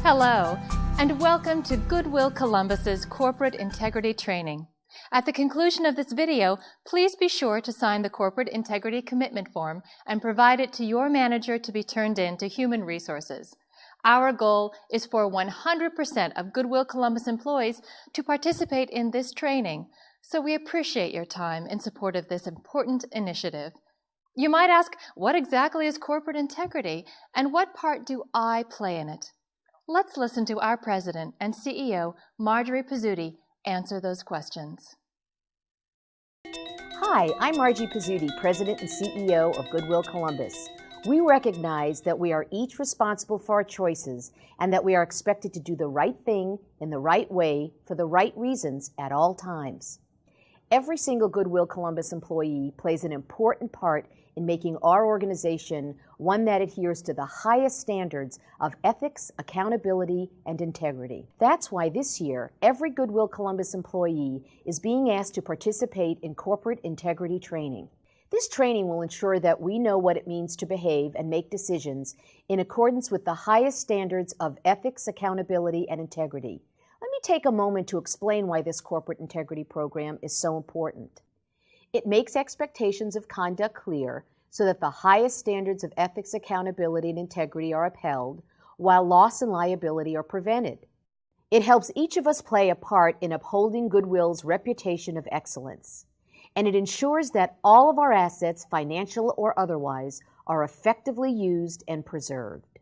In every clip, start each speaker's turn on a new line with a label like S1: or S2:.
S1: Hello, and welcome to Goodwill Columbus's Corporate Integrity Training. At the conclusion of this video, please be sure to sign the Corporate Integrity Commitment Form and provide it to your manager to be turned in to Human Resources. Our goal is for 100% of Goodwill Columbus employees to participate in this training, so we appreciate your time in support of this important initiative. You might ask, what exactly is corporate integrity, and what part do I play in it? Let's listen to our President and CEO, Marjorie Pizzuti, answer those questions.
S2: Hi, I'm Margie Pizzuti, President and CEO of Goodwill Columbus. We recognize that we are each responsible for our choices and that we are expected to do the right thing in the right way for the right reasons at all times. Every single Goodwill Columbus employee plays an important part in making our organization one that adheres to the highest standards of ethics, accountability, and integrity. That's why this year, every Goodwill Columbus employee is being asked to participate in corporate integrity training. This training will ensure that we know what it means to behave and make decisions in accordance with the highest standards of ethics, accountability, and integrity. Let me take a moment to explain why this corporate integrity program is so important. It makes expectations of conduct clear so that the highest standards of ethics, accountability, and integrity are upheld, while loss and liability are prevented. It helps each of us play a part in upholding Goodwill's reputation of excellence. And it ensures that all of our assets, financial or otherwise, are effectively used and preserved.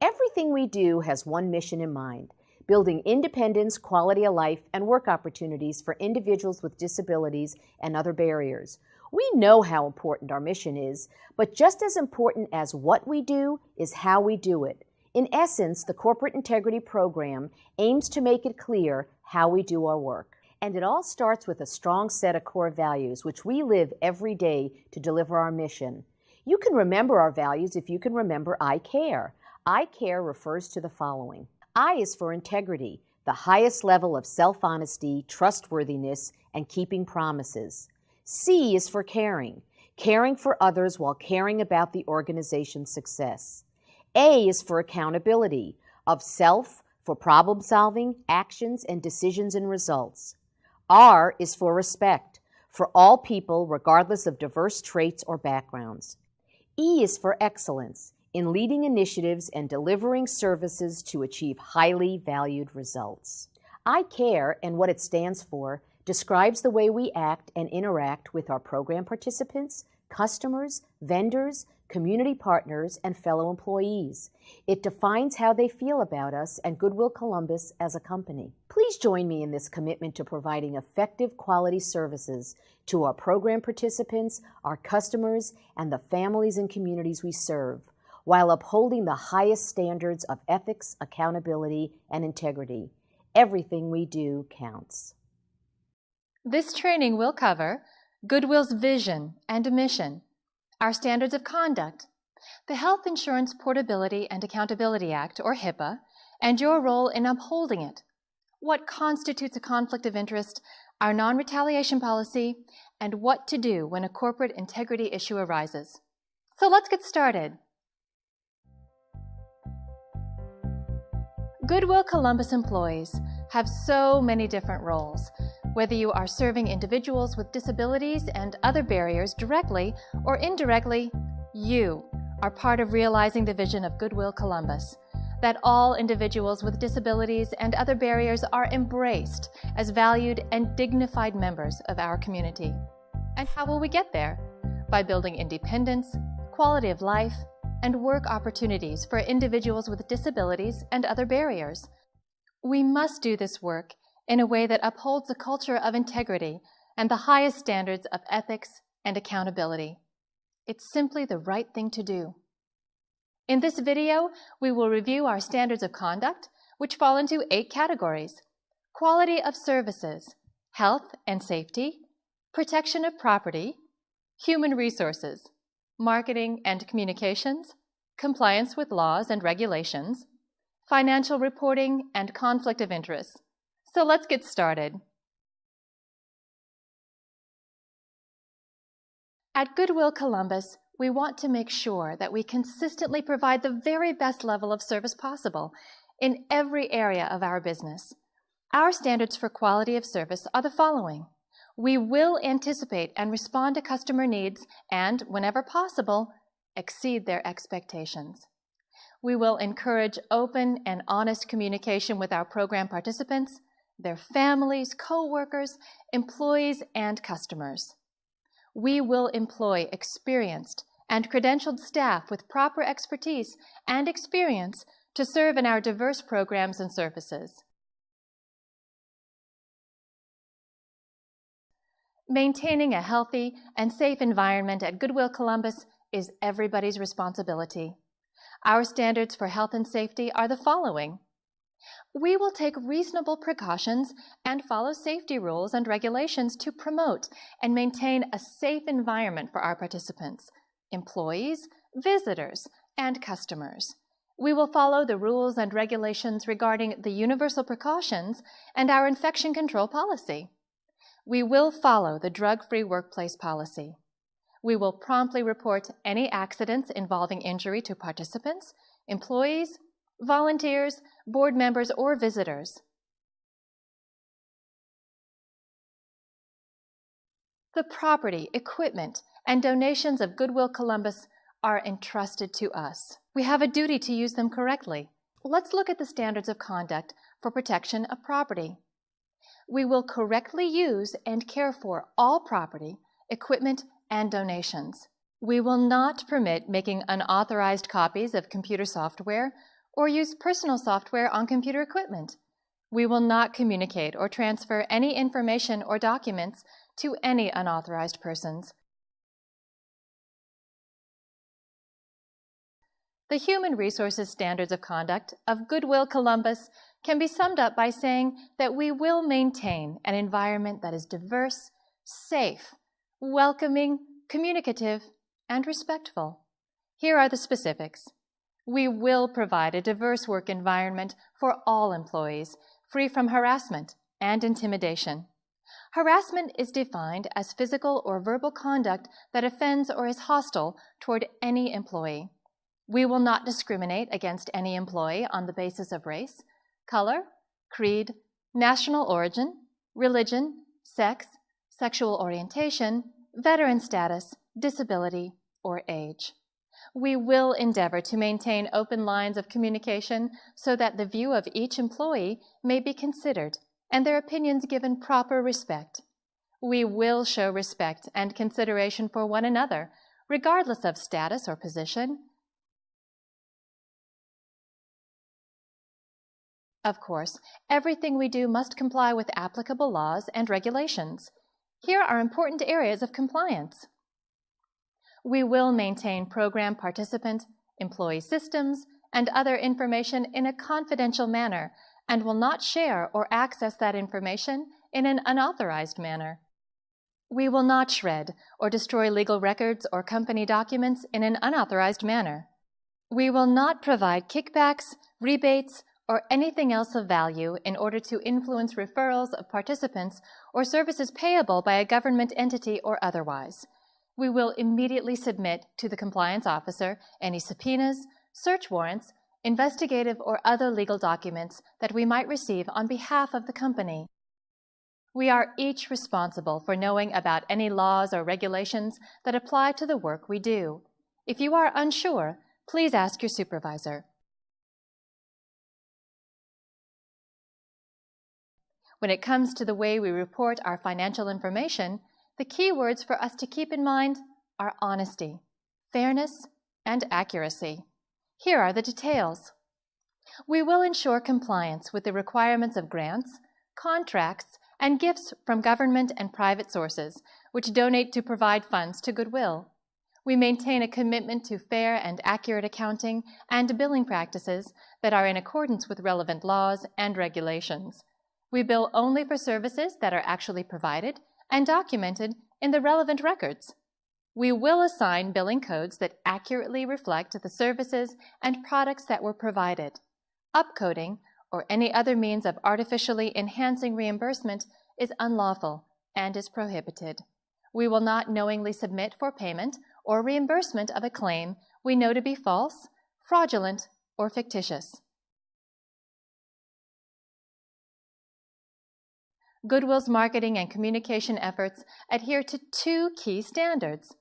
S2: Everything we do has one mission in mind: building independence, quality of life, and work opportunities for individuals with disabilities and other barriers. We know how important our mission is, but just as important as what we do is how we do it. In essence, the Corporate Integrity Program aims to make it clear how we do our work. And it all starts with a strong set of core values, which we live every day to deliver our mission. You can remember our values if you can remember I care. I care refers to the following. I is for integrity, the highest level of self-honesty, trustworthiness, and keeping promises. C is for caring, caring for others while caring about the organization's success. A is for accountability, of self, for problem-solving, actions, and decisions and results. R is for respect, for all people regardless of diverse traits or backgrounds. E is for excellence, in leading initiatives and delivering services to achieve highly valued results. I care, and what it stands for, describes the way we act and interact with our program participants, customers, vendors, community partners, and fellow employees. It defines how they feel about us and Goodwill Columbus as a company. Please join me in this commitment to providing effective quality services to our program participants, our customers, and the families and communities we serve, while upholding the highest standards of ethics, accountability, and integrity. Everything we do counts.
S1: This training will cover Goodwill's vision and mission, our standards of conduct, the Health Insurance Portability and Accountability Act, or HIPAA, and your role in upholding it, what constitutes a conflict of interest, our non-retaliation policy, and what to do when a corporate integrity issue arises. So let's get started. Goodwill Columbus employees have so many different roles. Whether you are serving individuals with disabilities and other barriers directly or indirectly, you are part of realizing the vision of Goodwill Columbus, that all individuals with disabilities and other barriers are embraced as valued and dignified members of our community. And how will we get there? By building independence, quality of life, and work opportunities for individuals with disabilities and other barriers. We must do this work in a way that upholds a culture of integrity and the highest standards of ethics and accountability. It's simply the right thing to do. In this video, we will review our standards of conduct, which fall into 8 categories: quality of services, health and safety, protection of property, human resources, marketing and communications, compliance with laws and regulations, financial reporting, and conflict of interest. So let's get started. At Goodwill Columbus, we want to make sure that we consistently provide the very best level of service possible in every area of our business. Our standards for quality of service are the following. We will anticipate and respond to customer needs and, whenever possible, exceed their expectations. We will encourage open and honest communication with our program participants, their families, co-workers, employees, and customers. We will employ experienced and credentialed staff with proper expertise and experience to serve in our diverse programs and services. Maintaining a healthy and safe environment at Goodwill Columbus is everybody's responsibility. Our standards for health and safety are the following. We will take reasonable precautions and follow safety rules and regulations to promote and maintain a safe environment for our participants, employees, visitors, and customers. We will follow the rules and regulations regarding the Universal Precautions and our infection control policy. We will follow the drug-free workplace policy. We will promptly report any accidents involving injury to participants, employees, volunteers, board members, or visitors. The property, equipment, and donations of Goodwill Columbus are entrusted to us. We have a duty to use them correctly. Let's look at the standards of conduct for protection of property. We will correctly use and care for all property, equipment, and donations. We will not permit making unauthorized copies of computer software or use personal software on computer equipment. We will not communicate or transfer any information or documents to any unauthorized persons. The human resources standards of conduct of Goodwill Columbus can be summed up by saying that we will maintain an environment that is diverse, safe, welcoming, communicative, and respectful. Here are the specifics. We will provide a diverse work environment for all employees, free from harassment and intimidation. Harassment is defined as physical or verbal conduct that offends or is hostile toward any employee. We will not discriminate against any employee on the basis of race, color, creed, national origin, religion, sex, sexual orientation, veteran status, disability, or age. We will endeavor to maintain open lines of communication so that the view of each employee may be considered and their opinions given proper respect. We will show respect and consideration for one another, regardless of status or position. Of course, everything we do must comply with applicable laws and regulations. Here are important areas of compliance. We will maintain program participant, employee systems, and other information in a confidential manner and will not share or access that information in an unauthorized manner. We will not shred or destroy legal records or company documents in an unauthorized manner. We will not provide kickbacks, rebates, or anything else of value in order to influence referrals of participants or services payable by a government entity or otherwise. We will immediately submit to the compliance officer any subpoenas, search warrants, investigative or other legal documents that we might receive on behalf of the company. We are each responsible for knowing about any laws or regulations that apply to the work we do. If you are unsure, please ask your supervisor. When it comes to the way we report our financial information, the key words for us to keep in mind are honesty, fairness, and accuracy. Here are the details. We will ensure compliance with the requirements of grants, contracts, and gifts from government and private sources, which donate to provide funds to Goodwill. We maintain a commitment to fair and accurate accounting and billing practices that are in accordance with relevant laws and regulations. We bill only for services that are actually provided and documented in the relevant records. We will assign billing codes that accurately reflect the services and products that were provided. Upcoding, or any other means of artificially enhancing reimbursement, is unlawful and is prohibited. We will not knowingly submit for payment or reimbursement of a claim we know to be false, fraudulent, or fictitious. Goodwill's marketing and communication efforts adhere to two key standards.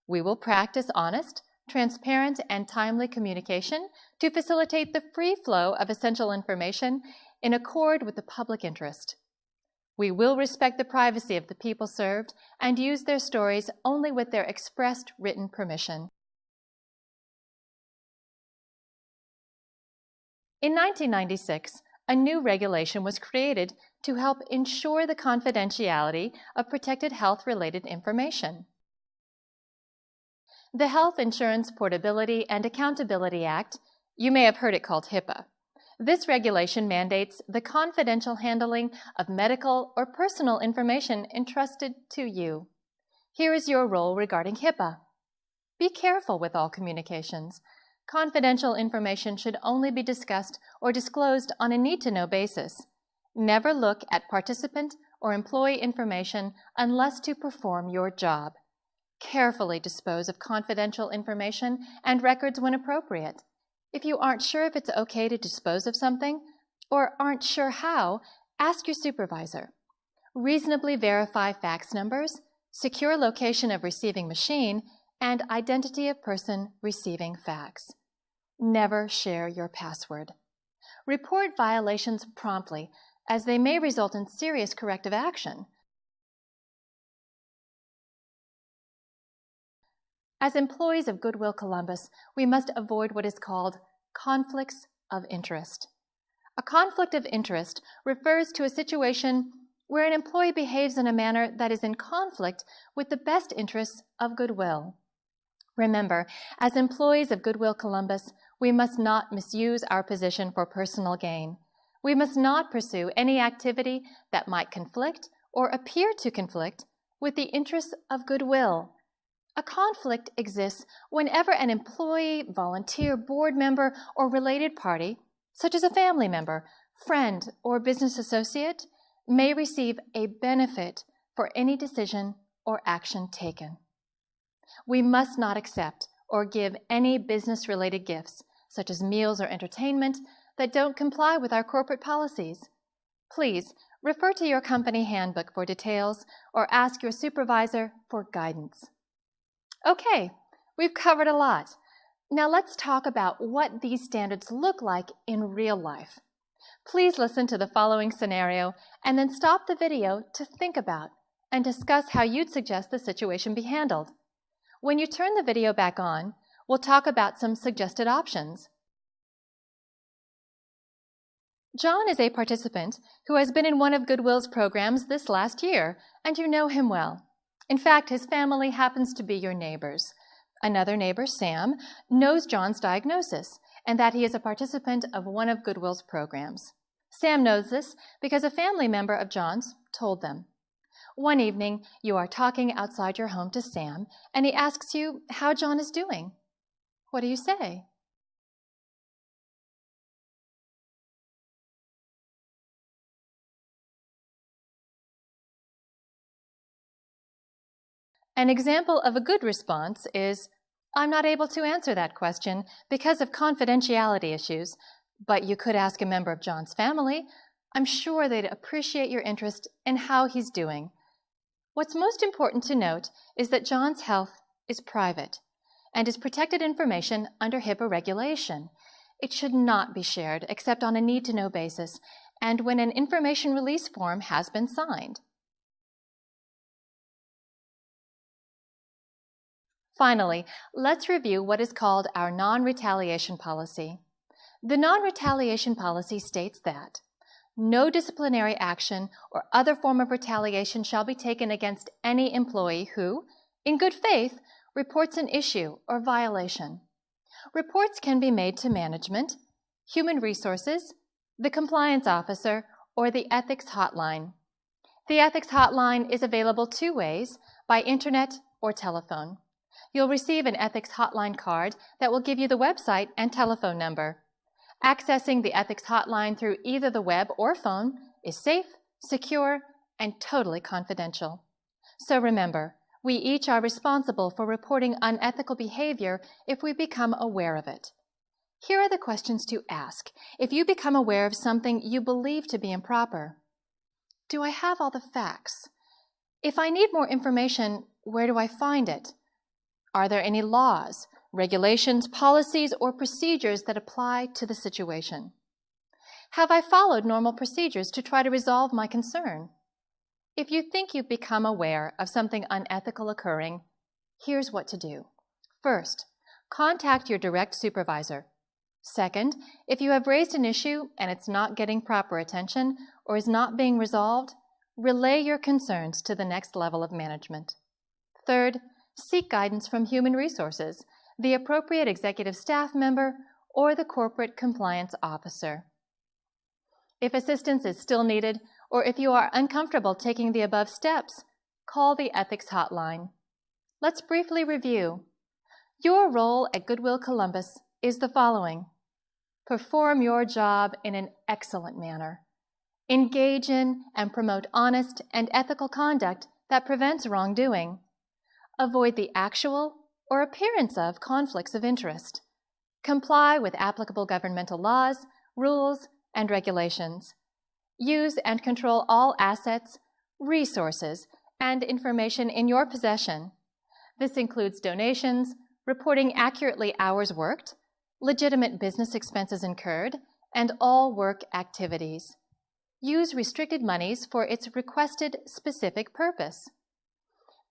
S1: We will practice honest, transparent, and timely communication to facilitate the free flow of essential information in accord with the public interest. We will respect the privacy of the people served and use their stories only with their expressed written permission. In 1996, a new regulation was created to help ensure the confidentiality of protected health-related information. The Health Insurance Portability and Accountability Act, you may have heard it called HIPAA. This regulation mandates the confidential handling of medical or personal information entrusted to you. Here is your role regarding HIPAA. Be careful with all communications. Confidential information should only be discussed or disclosed on a need-to-know basis. Never look at participant or employee information unless to perform your job. Carefully dispose of confidential information and records when appropriate. If you aren't sure if it's okay to dispose of something, or aren't sure how, ask your supervisor. Reasonably verify fax numbers, secure location of receiving machine, and identity of person receiving fax. Never share your password. Report violations promptly, as they may result in serious corrective action. As employees of Goodwill Columbus, we must avoid what is called conflicts of interest. A conflict of interest refers to a situation where an employee behaves in a manner that is in conflict with the best interests of Goodwill. Remember, as employees of Goodwill Columbus, we must not misuse our position for personal gain. We must not pursue any activity that might conflict or appear to conflict with the interests of Goodwill. A conflict exists whenever an employee, volunteer, board member, or related party, such as a family member, friend, or business associate, may receive a benefit for any decision or action taken. We must not accept or give any business-related gifts, such as meals or entertainment, that don't comply with our corporate policies. Please refer to your company handbook for details or ask your supervisor for guidance. Okay, we've covered a lot. Now let's talk about what these standards look like in real life. Please listen to the following scenario and then stop the video to think about and discuss how you'd suggest the situation be handled. When you turn the video back on, we'll talk about some suggested options. John is a participant who has been in one of Goodwill's programs this last year, and you know him well. In fact, his family happens to be your neighbors. Another neighbor, Sam, knows John's diagnosis and that he is a participant of one of Goodwill's programs. Sam knows this because a family member of John's told them. One evening, you are talking outside your home to Sam, and he asks you how John is doing. What do you say? An example of a good response is, I'm not able to answer that question because of confidentiality issues, but you could ask a member of John's family. I'm sure they'd appreciate your interest in how he's doing. What's most important to note is that John's health is private and is protected information under HIPAA regulation. It should not be shared except on a need-to-know basis and when an information release form has been signed. Finally, let's review what is called our Non-Retaliation Policy. The Non-Retaliation Policy states that no disciplinary action or other form of retaliation shall be taken against any employee who, in good faith, reports an issue or violation. Reports can be made to management, human resources, the compliance officer, or the ethics hotline. The ethics hotline is available two ways, by internet or telephone. You'll receive an ethics hotline card that will give you the website and telephone number. Accessing the ethics hotline through either the web or phone is safe, secure, and totally confidential. So remember, we each are responsible for reporting unethical behavior if we become aware of it. Here are the questions to ask if you become aware of something you believe to be improper. Do I have all the facts? If I need more information, where do I find it? Are there any laws, regulations, policies, or procedures that apply to the situation? Have I followed normal procedures to try to resolve my concern? If you think you've become aware of something unethical occurring, here's what to do. First, contact your direct supervisor. Second, if you have raised an issue and it's not getting proper attention or is not being resolved, relay your concerns to the next level of management. Third, seek guidance from human resources, the appropriate executive staff member, or the corporate compliance officer. If assistance is still needed, or if you are uncomfortable taking the above steps, call the ethics hotline. Let's briefly review. Your role at Goodwill Columbus is the following. Perform your job in an excellent manner. Engage in and promote honest and ethical conduct that prevents wrongdoing. Avoid the actual or appearance of conflicts of interest. Comply with applicable governmental laws, rules, and regulations. Use and control all assets, resources, and information in your possession. This includes donations, reporting accurately hours worked, legitimate business expenses incurred, and all work activities. Use restricted monies for its requested specific purpose.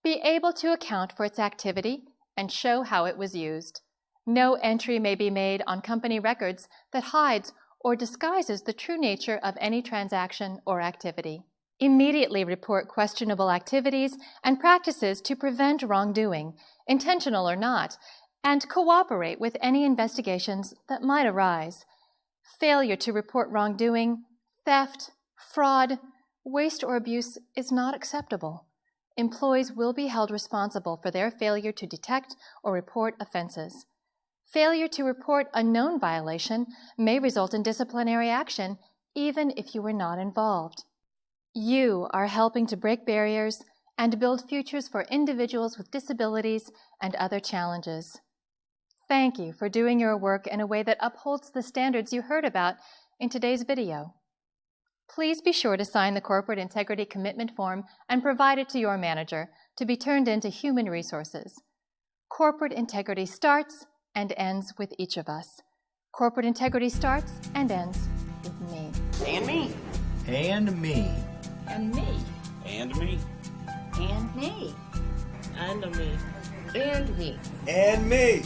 S1: Be able to account for its activity and show how it was used. No entry may be made on company records that hides or disguises the true nature of any transaction or activity. Immediately report questionable activities and practices to prevent wrongdoing, intentional or not, and cooperate with any investigations that might arise. Failure to report wrongdoing, theft, fraud, waste, or abuse is not acceptable. Employees will be held responsible for their failure to detect or report offenses. Failure to report a known violation may result in disciplinary action, even if you were not involved. You are helping to break barriers and build futures for individuals with disabilities and other challenges. Thank you for doing your work in a way that upholds the standards you heard about in today's video. Please be sure to sign the Corporate Integrity Commitment Form and provide it to your manager to be turned into human resources. Corporate integrity starts and ends with each of us. Corporate integrity starts and ends with me.
S3: And me.
S4: And me.
S5: And me.
S3: And me.
S5: And me.
S3: And me.
S5: And me.
S4: And me.